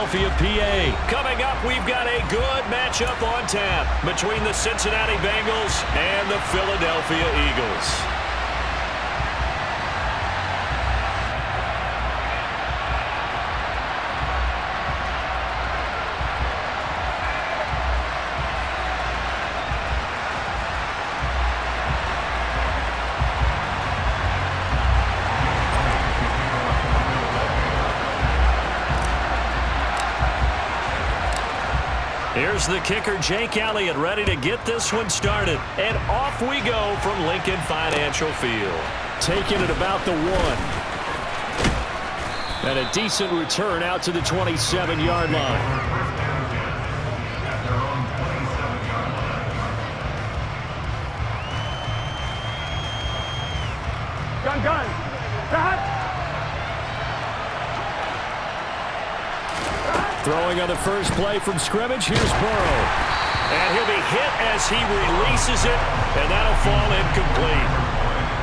Philadelphia, PA. Coming up, we've got a good matchup on tap between the Cincinnati Bengals and the Philadelphia Eagles. Here's the kicker, Jake Elliott, ready to get this one started. And off we go from Lincoln Financial Field. Taking it about the 1. And a decent return out to the 27-yard line. Gun. Throwing on the first play from scrimmage, here's Burrow. And he'll be hit as he releases it, and that'll fall incomplete.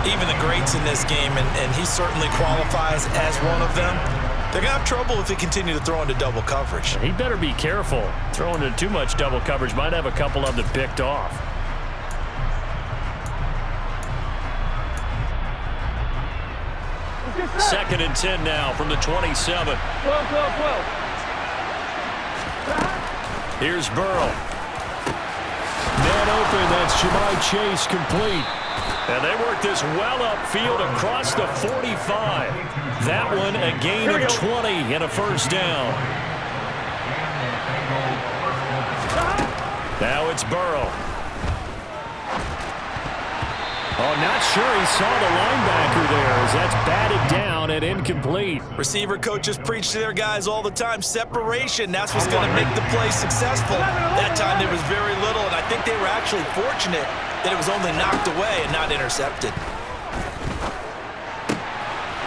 Even the greats in this game, and he certainly qualifies as one of them, they're going to have trouble if they continue to throw into double coverage. He better be careful. Throwing into too much double coverage might have a couple of them picked off. Second and 10 now from the 27. 12. Here's Burrow. Man open, that's Jamar Chase complete. And they work this well upfield across the 45. That one a gain of 20 and a first down. Now it's Burrow. Oh, not sure he saw the linebacker there as that's batted down and incomplete. Receiver coaches preach to their guys all the time, separation, that's what's going to make the play successful. That time there was very little, and I think they were actually fortunate that it was only knocked away and not intercepted.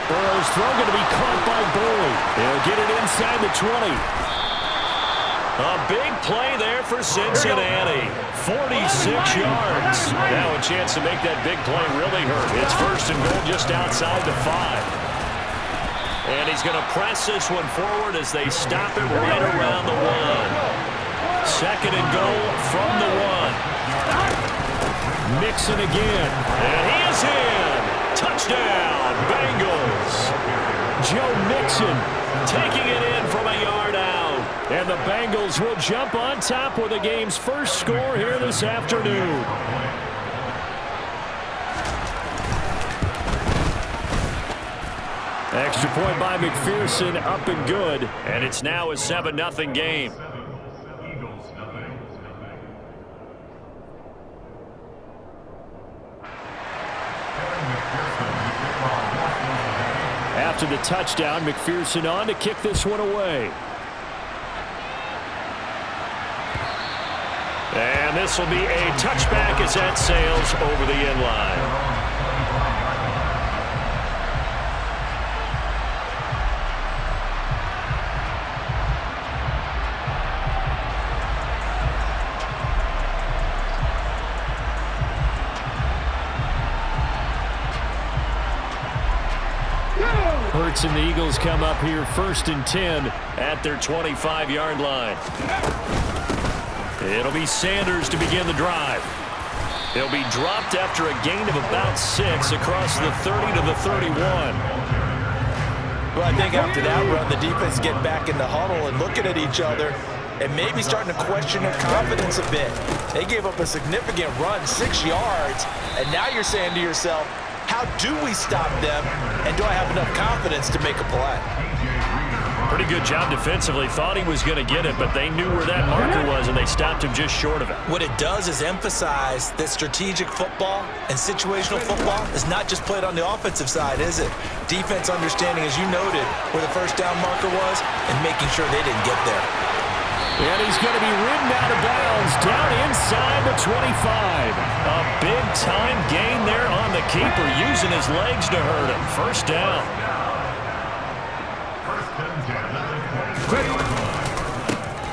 Burrow's throw going to be caught by Burley. He'll get it inside the 20. A big play there for Cincinnati. 46 yards. Now a chance to make that big play really hurt. It's first and goal just outside the 5. And he's going to press this one forward as they stop it right around the 1. Second and goal from the 1. Mixon again. And he is in. Touchdown, Bengals. Joe Mixon taking it in from a yard out. And the Bengals will jump on top with the game's first score here this afternoon. Extra point by McPherson, up and good. And it's now a 7-0 game. After the touchdown, McPherson on to kick this one away. And this will be a touchback as that sails over the end line. Hurts and the Eagles come up here first and 10 at their 25-yard line. It'll be Sanders to begin the drive. He'll be dropped after a gain of about 6 across the 30 to the 31. Well, I think after that run, the defense get back in the huddle and looking at each other and maybe starting to question their confidence a bit. They gave up a significant run, 6 yards, and now you're saying to yourself, how do we stop them, and do I have enough confidence to make a play? Pretty good job defensively. Thought he was going to get it, but they knew where that marker was, and they stopped him just short of it. What it does is emphasize that strategic football and situational football is not just played on the offensive side, is it? Defense understanding, as you noted, where the first down marker was and making sure they didn't get there. And he's going to be ridden out of bounds down inside the 25. A big-time gain there on the keeper, using his legs to hurt him. First down.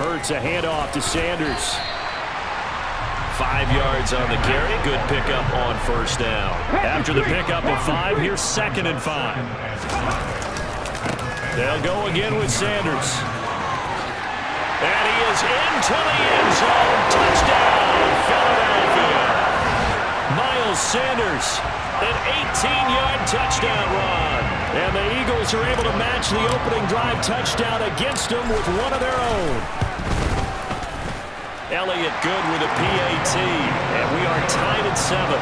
Hurts a handoff to Sanders. 5 yards on the carry. Good pickup on first down. After the pickup of 5, here's second and 5. They'll go again with Sanders. to the end zone. Touchdown, Philadelphia. Miles Sanders, an 18-yard touchdown run. And the Eagles are able to match the opening drive touchdown against them with one of their own. Elliott good with a PAT, and we are tied at 7.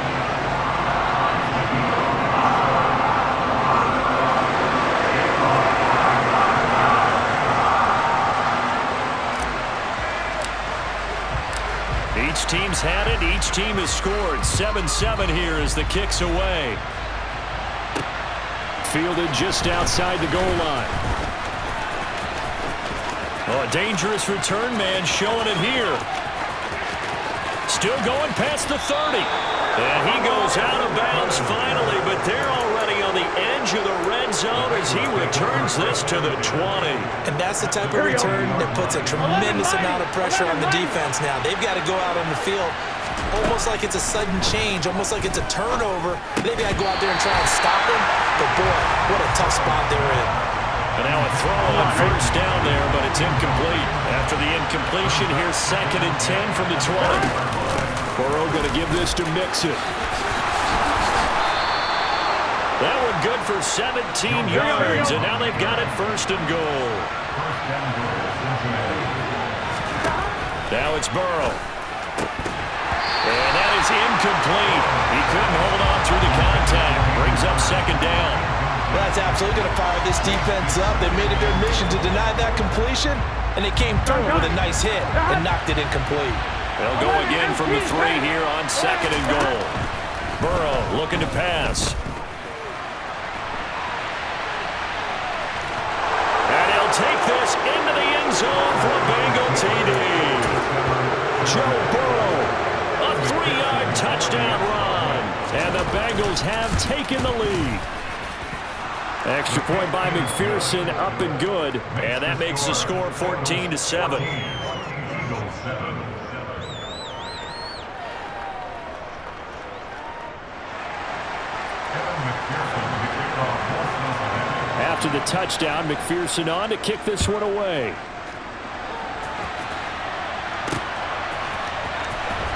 Each team's had it. Each team has scored. 7-7 here as the kick's away. Fielded just outside the goal line. Oh, a dangerous return man showing it here. Still going past the 30. And he goes out of bounds finally, but they're already on the edge of the red zone as he returns this to the 20. And that's the type of return that puts a tremendous amount of pressure on the defense now. They've got to go out on the field almost like it's a sudden change, almost like it's a turnover. They've got to go out there and try and stop him. But, boy, what a tough spot they're in. And now a throw on first down there, but it's incomplete. After the incompletion, here's 2nd and 10 from the 20. Burrow going to give this to Mixon. That one good for 17 yards, and now they've got it 1st and goal. Now it's Burrow. And that is incomplete. He couldn't hold on through the contact. Brings up 2nd down. Well, that's absolutely going to fire this defense up. They made it their mission to deny that completion, and they came through with a nice hit and knocked it incomplete. They'll go again from the 3 here on 2nd and goal. Burrow looking to pass. And he'll take this into the end zone for a Bengal TD. Joe Burrow, a 3-yard touchdown run. And the Bengals have taken the lead. Extra point by McPherson, up and good. And that makes the score 14-7. After the touchdown, McPherson on to kick this one away.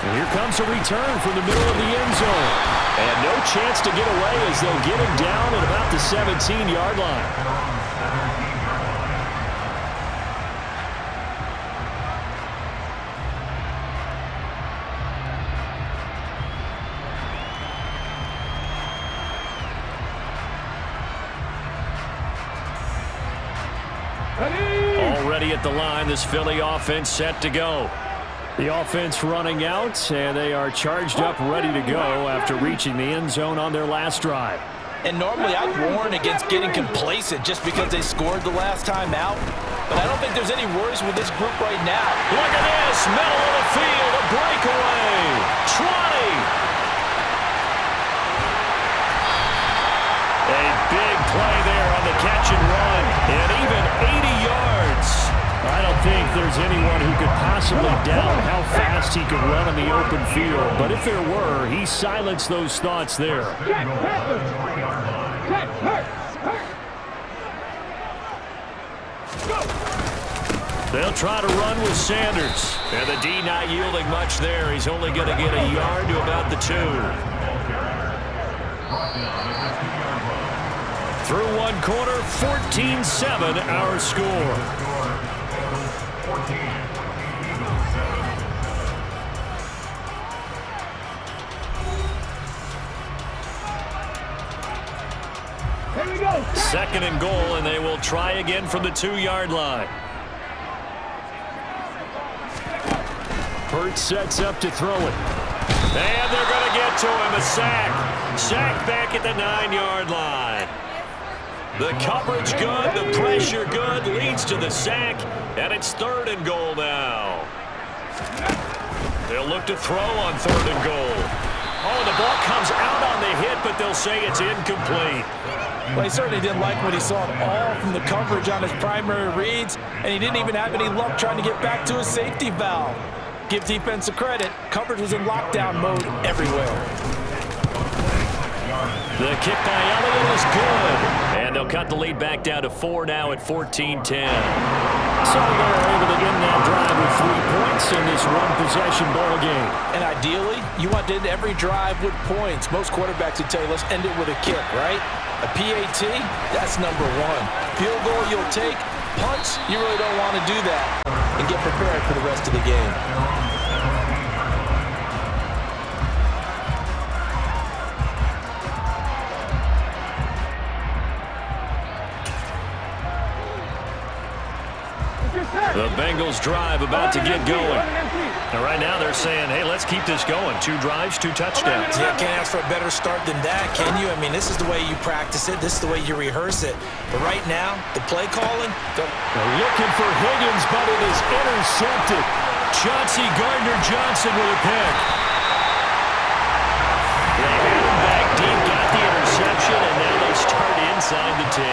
And here comes a return from the middle of the end zone. And no chance to get away as they'll get him down at about the 17-yard line. Already at the line, this Philly offense set to go. The offense running out, and they are charged up, ready to go after reaching the end zone on their last drive. And normally I'd warn against getting complacent just because they scored the last time out. But I don't think there's any worries with this group right now. Look at this, middle of the field, a breakaway. 20. A big play there on the catch and run, and even 80 yards. I don't think there's anyone who could possibly doubt how fast he could run in the open field. But if there were, he silenced those thoughts there. They'll try to run with Sanders. And the D not yielding much there. He's only going to get a yard to about the 2. Through one quarter, 14-7 our score. Here we go. 2nd and goal, and they will try again from the 2-yard line. Hurts sets up to throw it. And they're going to get to him. A sack. Sack back at the 9-yard line. The coverage good, the pressure good, leads to the sack, and it's 3rd and goal now. They'll look to throw on 3rd and goal. Oh, the ball comes out on the hit, but they'll say it's incomplete. Well, he certainly didn't like what he saw at all from the coverage on his primary reads, and he didn't even have any luck trying to get back to his safety valve. Give defense a credit. Coverage was in lockdown mode everywhere. The kick by Elliott is good. And they'll cut the lead back down to 4 now at 14-10. So they're able to end that drive with points in this one-possession ball game. And ideally, you want to end every drive with points. Most quarterbacks would tell you, let's end it with a kick, right? A PAT, that's number one. Field goal you'll take. Punts, you really don't want to do that. And get prepared for the rest of the game. The Bengals drive about to get going. And right now they're saying, hey, let's keep this going. 2 drives, 2 touchdowns. Yeah, can't ask for a better start than that, can you? I mean, this is the way you practice it. This is the way you rehearse it. But right now, the play calling. They're looking for Higgins, but it is intercepted. Chauncey Gardner-Johnson with a pick. They had him back deep, got the interception, and now they start inside the 10.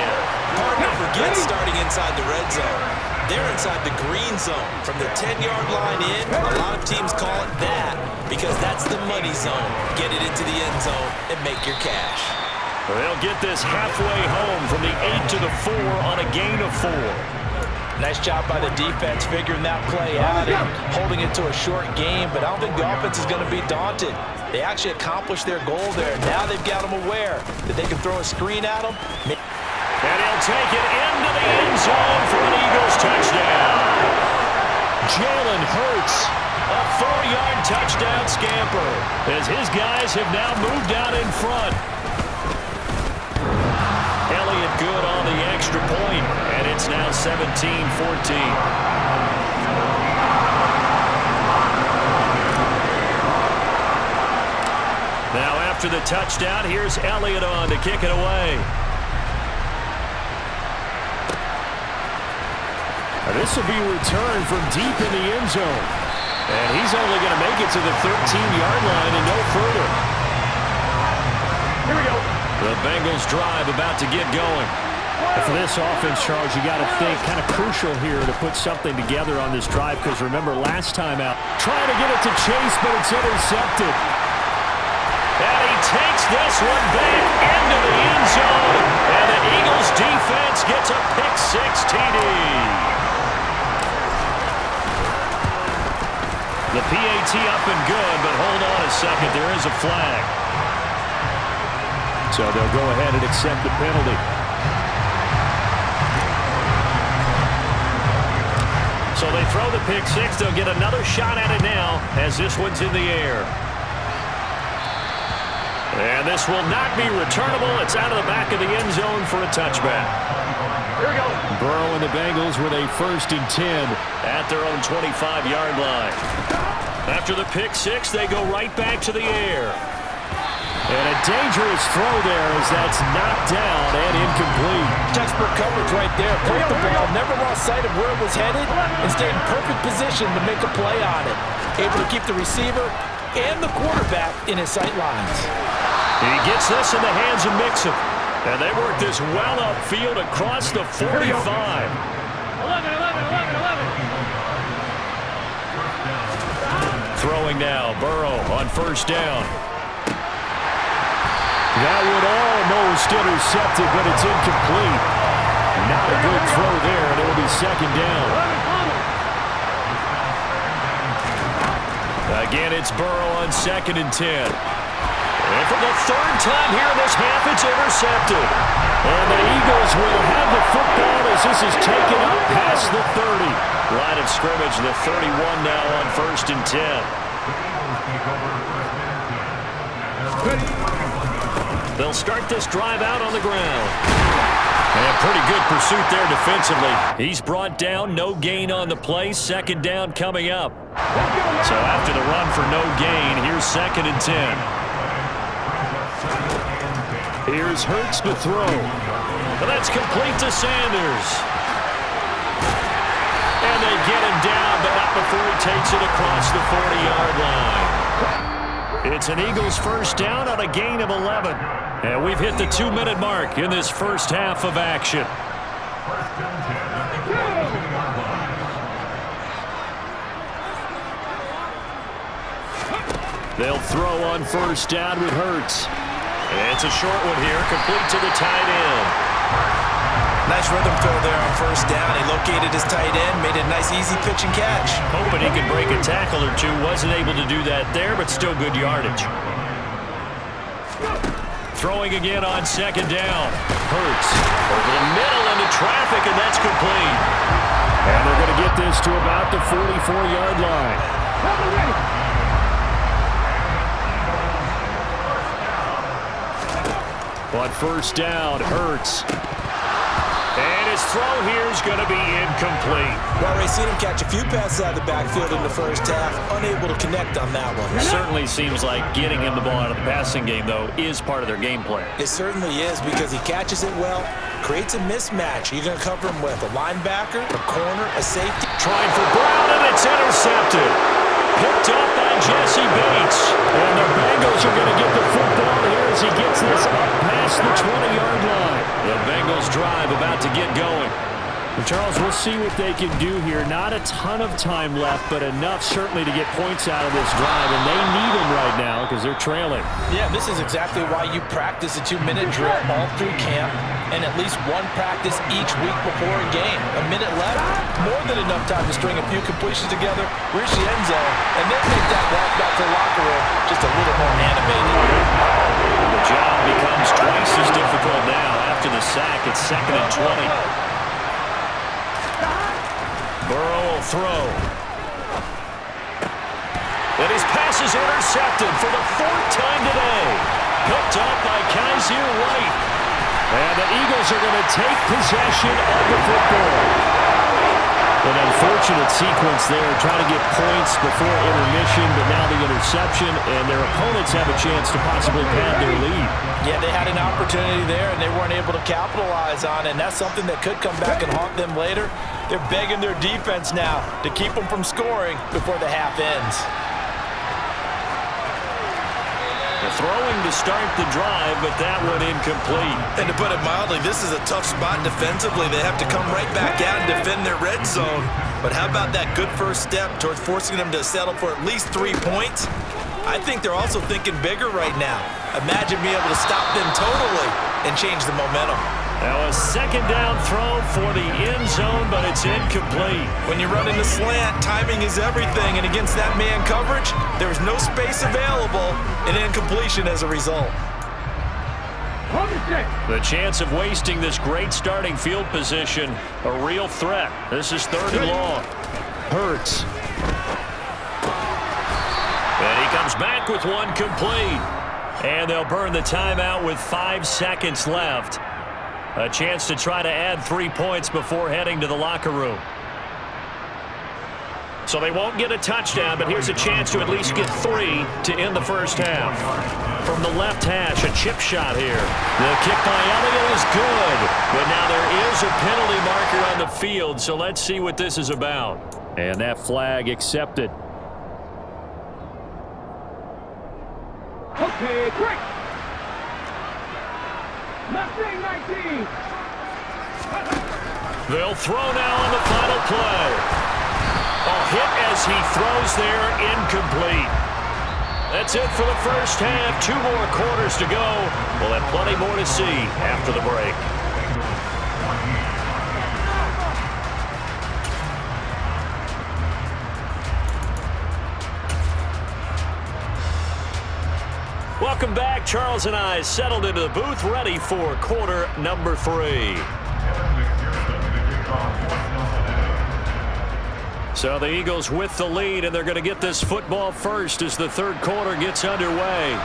Hard to forget starting inside the red zone. They're inside the green zone. From the 10-yard line in, a lot of teams call it that because that's the money zone. Get it into the end zone and make your cash. They'll get this halfway home from the 8 to the 4 on a gain of 4. Nice job by the defense figuring that play out and holding it to a short game, but I don't think the offense is going to be daunted. They actually accomplished their goal there. Now they've got them aware that they can throw a screen at them. And he'll take it into the end zone for an Eagles touchdown. Jalen Hurts, a 4-yard touchdown scamper, as his guys have now moved out in front. Elliott good on the extra point, and it's now 17-14. Now after the touchdown, here's Elliott on to kick it away. This will be returned from deep in the end zone. And he's only going to make it to the 13-yard line and no further. Here we go. The Bengals drive about to get going. And for this offense, Charles, you got to think kind of crucial here to put something together on this drive because remember last time out, trying to get it to Chase, but it's intercepted. And he takes this one back into the end zone. And the Eagles defense gets a pick-6 TD. The PAT up and good, but hold on a second. There is a flag. So they'll go ahead and accept the penalty. So they throw the pick-6. They'll get another shot at it now as this one's in the air. And this will not be returnable. It's out of the back of the end zone for a touchback. Here we go. Burrow and the Bengals with a 1st and 10 at their own 25-yard line. After the pick-6, they go right back to the air. And a dangerous throw there as that's knocked down and incomplete. Textbook coverage right there. Played the ball, never lost sight of where it was headed, and stayed in perfect position to make a play on it. Able to keep the receiver and the quarterback in his sight lines. He gets this in the hands of Mixon. And they work this well upfield across the 45. 11. Throwing now, Burrow on 1st down. That would almost intercept it, but it's incomplete. Not a good throw there, and it'll be 2nd down. Again, it's Burrow on 2nd and 10. And for the 3rd time here in this half, it's intercepted. And the Eagles will have the football as this is taken up past the 30. Line of scrimmage, the 31 now on 1st and 10. They'll start this drive out on the ground. And pretty good pursuit there defensively. He's brought down, no gain on the play. 2nd down coming up. So after the run for no gain, here's 2nd and 10. Here's Hurts to throw. And that's complete to Sanders. And they get him down, but not before he takes it across the 40-yard line. It's an Eagles 1st down on a gain of 11. And we've hit the 2-minute mark in this first half of action. They'll throw on 1st down with Hurts. And it's a short one here, complete to the tight end. Nice rhythm throw there on first down. He located his tight end, made a nice easy pitch and catch. Hoping he could break a tackle or two. Wasn't able to do that there, but still good yardage. Throwing again on second down. Hurts over the middle into traffic, and that's complete. And they're going to get this to about the 44-yard line. On first down, Hurts. And his throw here is going to be incomplete. Well, Ray, seen him catch a few passes out of the backfield in the first half. Unable to connect on that one. It certainly seems like getting him the ball out of the passing game, though, is part of their game plan. It certainly is because he catches it well, creates a mismatch. You're going to cover him with a linebacker, a corner, a safety. Trying for Brown, and it's intercepted. Picked up by Jesse Bates. And the Bengals are going to get the football here as he gets this up past the 20-yard line. The Bengals drive about to get going. And Charles, we'll see what they can do here. Not a ton of time left, but enough certainly to get points out of this drive. And they need them right now because they're trailing. Yeah, this is exactly why you practice a 2-minute drill all through camp and at least one practice each week before a game. A minute left, more than enough time to string a few completions together, reach the end zone, and then take that walk back to the locker room just a little more animated. The job becomes twice as difficult now. After the sack, it's 2nd and 20. Burrow will throw. And his pass is intercepted for the 4th time today. Picked up by Kaiser White. And the Eagles are going to take possession of the football. An unfortunate sequence there, trying to get points before intermission, but now the interception, and their opponents have a chance to possibly pad their lead. Yeah, they had an opportunity there, and they weren't able to capitalize on it, and that's something that could come back and haunt them later. They're begging their defense now to keep them from scoring before the half ends. Throwing to start the drive, but that one incomplete. And to put it mildly, this is a tough spot defensively. They have to come right back out and defend their red zone. But how about that good first step towards forcing them to settle for at least 3 points? I think they're also thinking bigger right now. Imagine being able to stop them totally and change the momentum. Now a second down throw for the end zone, but it's incomplete. When you run in the slant, timing is everything, and against that man coverage, there is no space available, and incompletion as a result. The chance of wasting this great starting field position, a real threat. This is 3rd and long. Hurts. And he comes back with one complete. And they'll burn the timeout with 5 seconds left. A chance to try to add 3 points before heading to the locker room. So they won't get a touchdown, but here's a chance to at least get 3 to end the first half. From the left hash, a chip shot here. The kick by Elliott is good, but now there is a penalty marker on the field, so let's see what this is about. And that flag accepted. Okay, quick. 19. They'll throw now on the final play. A hit as he throws there, incomplete. That's it for the first half. 2 more quarters to go. We'll have plenty more to see after the break. Welcome back. Charles and I settled into the booth, ready for quarter number 3. So the Eagles with the lead, and they're going to get this football first as the 3rd quarter gets underway.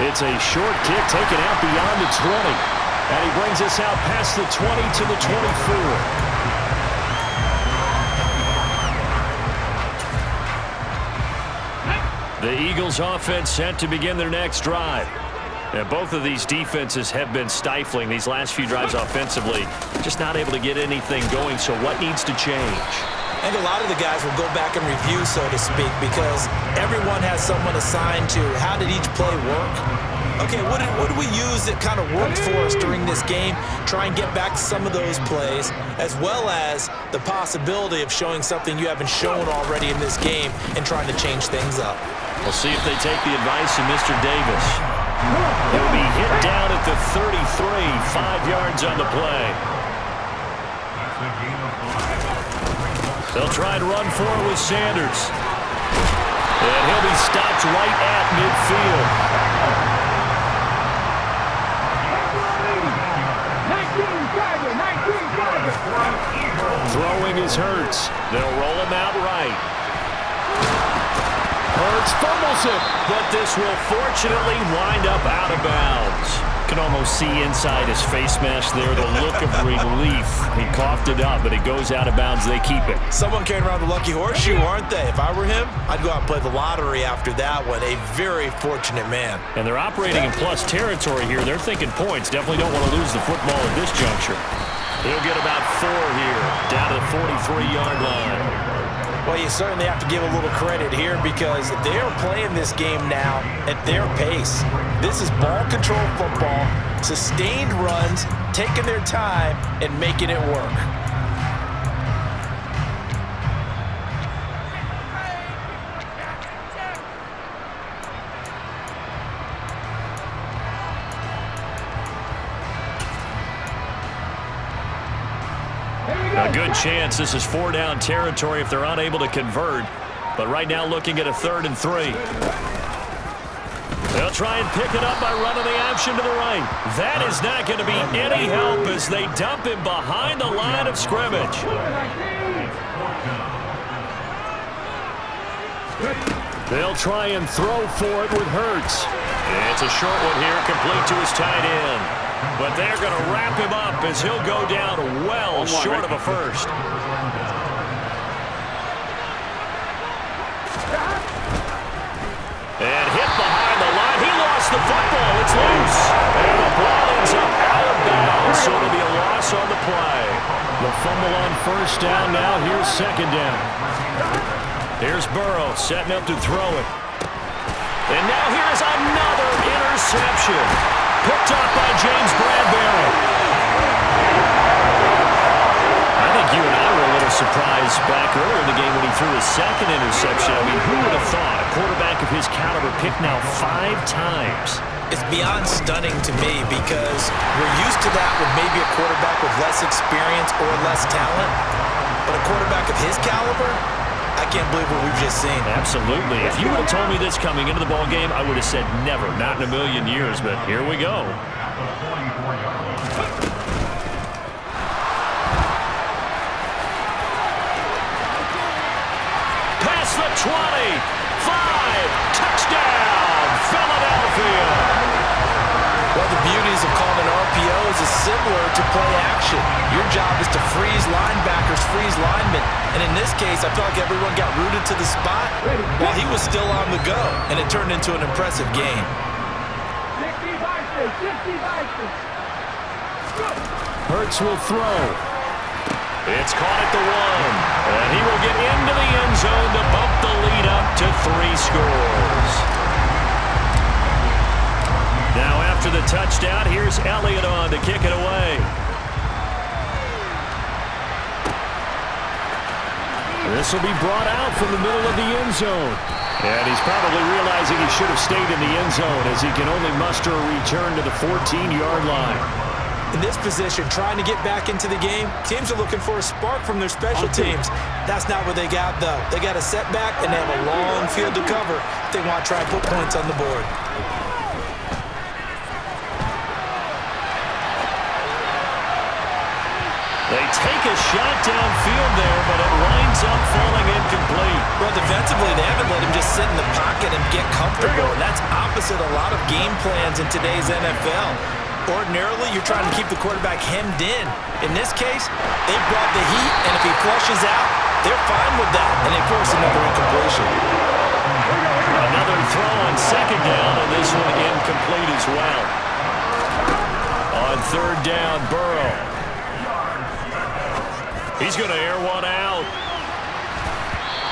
It's a short kick taken out beyond the 20. And he brings us out past the 20 to the 24. The Eagles offense set to begin their next drive. And both of these defenses have been stifling these last few drives offensively. Just not able to get anything going, so what needs to change? I think a lot of the guys will go back and review, so to speak, because everyone has someone assigned to how did each play work. Okay, what did we use that kind of worked for us during this game? Try and get back to some of those plays, as well as the possibility of showing something you haven't shown already in this game and trying to change things up. We'll see if they take the advice of Mr. Davis. He'll be hit down at the 33, 5 yards on the play. They'll try and run for it with Sanders. And he'll be stopped right at midfield. 19-5. Throwing is Hurts. They'll roll him out right. Hurts fumbles it, but this will fortunately wind up out of bounds. Can almost see inside his face mask there the look of relief. He coughed it up, but it goes out of bounds. They keep it. Someone carrying around the lucky horseshoe, aren't they? If I were him, I'd go out and play the lottery after that one. A very fortunate man. And they're operating in plus territory here. They're thinking points. Definitely don't want to lose the football at this juncture. He'll get about 4 here, down to the 43-yard line. Well, you certainly have to give a little credit here because they are playing this game now at their pace. This is ball control football, sustained runs, taking their time, and making it work. A good chance this is 4-down territory if they're unable to convert. But right now looking at a 3rd and 3. They'll try and pick it up by running the option to the right. That is not going to be any help as they dump him behind the line of scrimmage. They'll try and throw for it with Hurts. It's a short one here, complete to his tight end. But they're going to wrap him up as he'll go down well short of a first. And hit behind the line. He lost the football. It's loose. And the ball ends up out of bounds, so it'll be a loss on the play. The fumble on first down. Now here's 2nd down. Here's Burrow setting up to throw it. And now here's another interception. Picked up by James Bradbury. I think you and I were a little surprised back earlier in the game when he threw his 2nd interception. I mean, who would have thought a quarterback of his caliber picked now 5 times? It's beyond stunning to me because we're used to that with maybe a quarterback with less experience or less talent. But a quarterback of his caliber, I can't believe what we've just seen. Absolutely. If you would have told me this coming into the ball game, I would have said never, not in a million years. But here we go. Past the 20, 5, touchdown, Philadelphia. Well, the beauties of calling RPOs is similar to play action. Your job is to freeze linebackers, freeze linemen. And in this case, I felt like everyone got rooted to the spot while he was still on the go. And it turned into an impressive game. Hurts will throw. It's caught at the 1. And he will get into the end zone to bump the lead up to 3 scores. Now after the touchdown, here's Elliott on to kick it away. This will be brought out from the middle of the end zone. And he's probably realizing he should have stayed in the end zone as he can only muster a return to the 14-yard line. In this position, trying to get back into the game, teams are looking for a spark from their special teams. That's not what they got, though. They got a setback, and they have a long field to cover if they want to try and put points on the board. They take a shot downfield there, but it winds up falling incomplete. Well, defensively, they haven't let him just sit in the pocket and get comfortable, and that's opposite a lot of game plans in today's NFL. Ordinarily, you're trying to keep the quarterback hemmed in. In this case, they brought the heat, and if he flushes out, they're fine with that, and they force another incompletion. Another throw on 2nd down, and this one incomplete as well. On 3rd down, Burrow. He's going to air one out.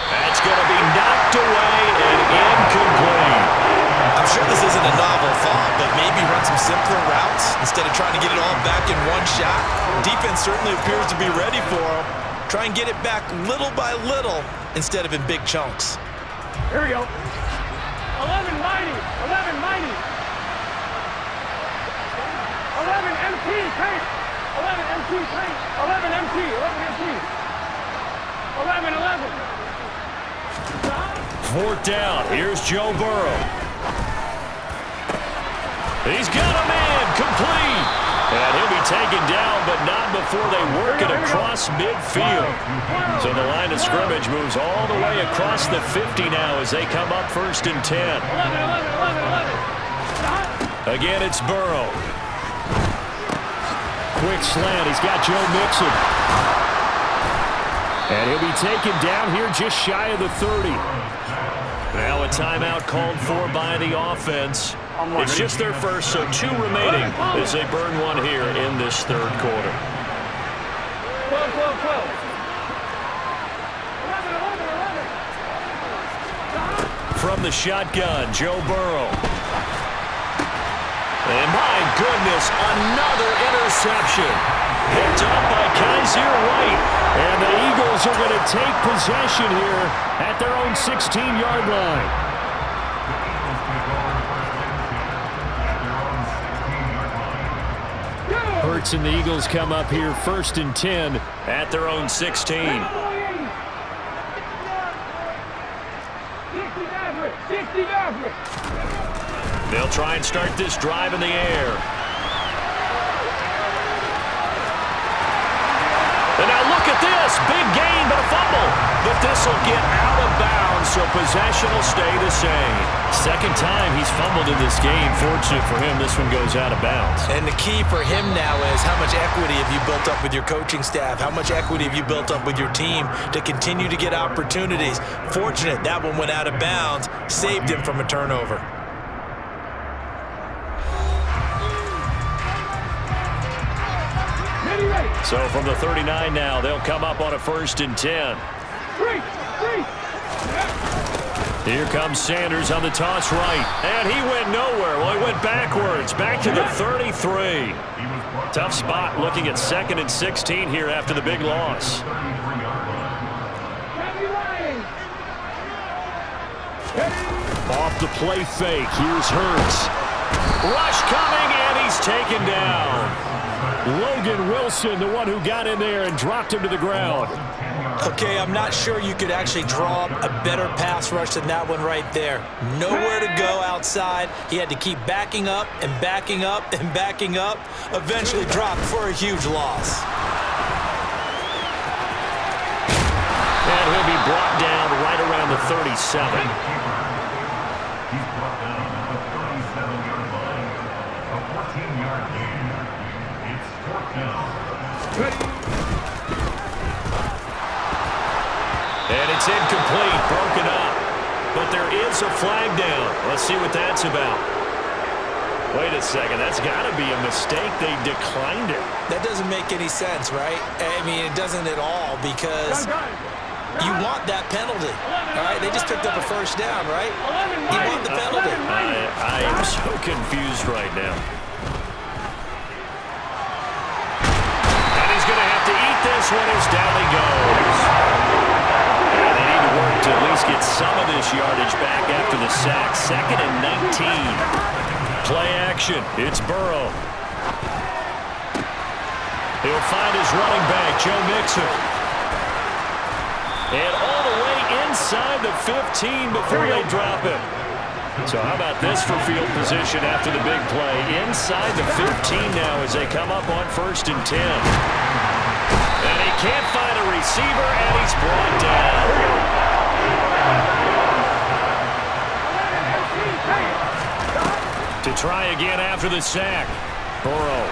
That's going to be knocked away and incomplete. I'm sure this isn't a novel thought, but maybe run some simpler routes instead of trying to get it all back in one shot. Defense certainly appears to be ready for him. Try and get it back little by little instead of in big chunks. Here we go. 11-90. 11-90. MT, paint. 11 MT, paint. 11 MT, 11 MT. 11, 11. Fourth down. Here's Joe Burrow. He's got a man complete. And he'll be taken down, but not before they work it across midfield. So the line of scrimmage moves all the way across the 50 now as they come up 1st and 10. 11, 11. Again, it's Burrow. Quick slant. He's got Joe Mixon. And he'll be taken down here just shy of the 30. Now a timeout called for by the offense. It's just their first, so 2 remaining as they burn one here in this 3rd quarter. 12, 12, 12. 11, 11, 11. From the shotgun, Joe Burrow. And my goodness, another interception. Picked up by Kaiser White. And the Eagles are going to take possession here at their own 16-yard line. Hurts and the Eagles come up here 1st and 10 at their own 16. 60 Maverick. They'll try and start this drive in the air. And now look at this. Big gain, but a fumble. But this will get out of bounds, so possession will stay the same. Second time he's fumbled in this game. Fortunate for him, this one goes out of bounds. And the key for him now is how much equity have you built up with your coaching staff? How much equity have you built up with your team to continue to get opportunities? Fortunate that one went out of bounds, saved him from a turnover. So from the 39 now, they'll come up on a 1st and 10. Here comes Sanders on the toss right. And he went nowhere. Well, he went backwards. Back to the 33. Tough spot looking at 2nd and 16 here after the big loss. Off the play fake. Here's Hurts. Rush coming, and he's taken down. Logan Wilson, the one who got in there and dropped him to the ground. Okay, I'm not sure you could actually draw up a better pass rush than that one right there. Nowhere to go outside. He had to keep backing up and backing up and backing up. Eventually dropped for a huge loss. And he'll be brought down right around the 37. And it's incomplete, broken up. But there is a flag down. Let's see what that's about. Wait a second, that's got to be a mistake. They declined it. That doesn't make any sense, right? I mean, it doesn't at all because you want that penalty. All right, they just picked up a 1st down, right? You want the penalty. I am so confused right now. And he's going to have to eat this one as down he goes. And they need to work to at least get some of this yardage back after the sack. 2nd and 19. Play action. It's Burrow. He'll find his running back, Joe Mixon. And all the way inside the 15 before they drop him. So how about this for field position after the big play? Inside the 15 now as they come up on 1st and 10. And he can't find a receiver, and he's brought down. To try again after the sack. Burrow.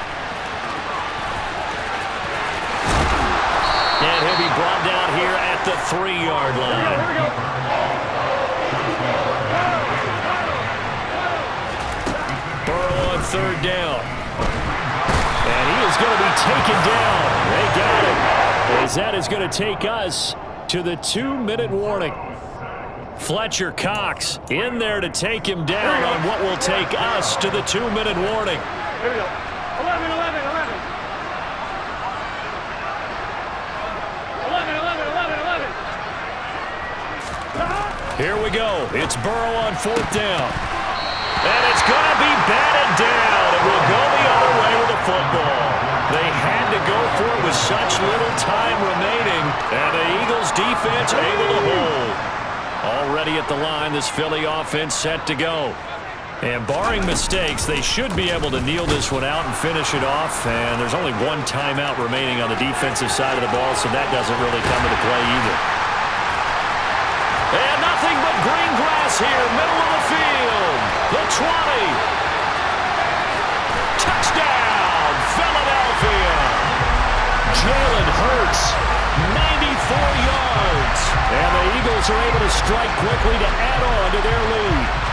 And he'll be brought down here at the 3-yard line. Burrow on 3rd down. And he is going to be taken down. They got him. As that is going to take us to the 2-minute warning. Fletcher Cox in there to take him down on what will take us to the 2-minute warning. Here we go. 11, 11, 11. 11, 11, 11, 11. Here we go. It's Burrow on 4th down. And it's going to be batted down. It will go the other way with the football. They had to go for it with such little time remaining. And the Eagles defense able to hold. Already at the line, this Philly offense set to go. And barring mistakes, they should be able to kneel this one out and finish it off. And there's only one timeout remaining on the defensive side of the ball, so that doesn't really come into play either. And nothing but green grass here, middle of the field. The 20. Touchdown, Philadelphia. Jalen Hurts, 94 yards. And the Eagles are able to strike quickly to add on to their lead.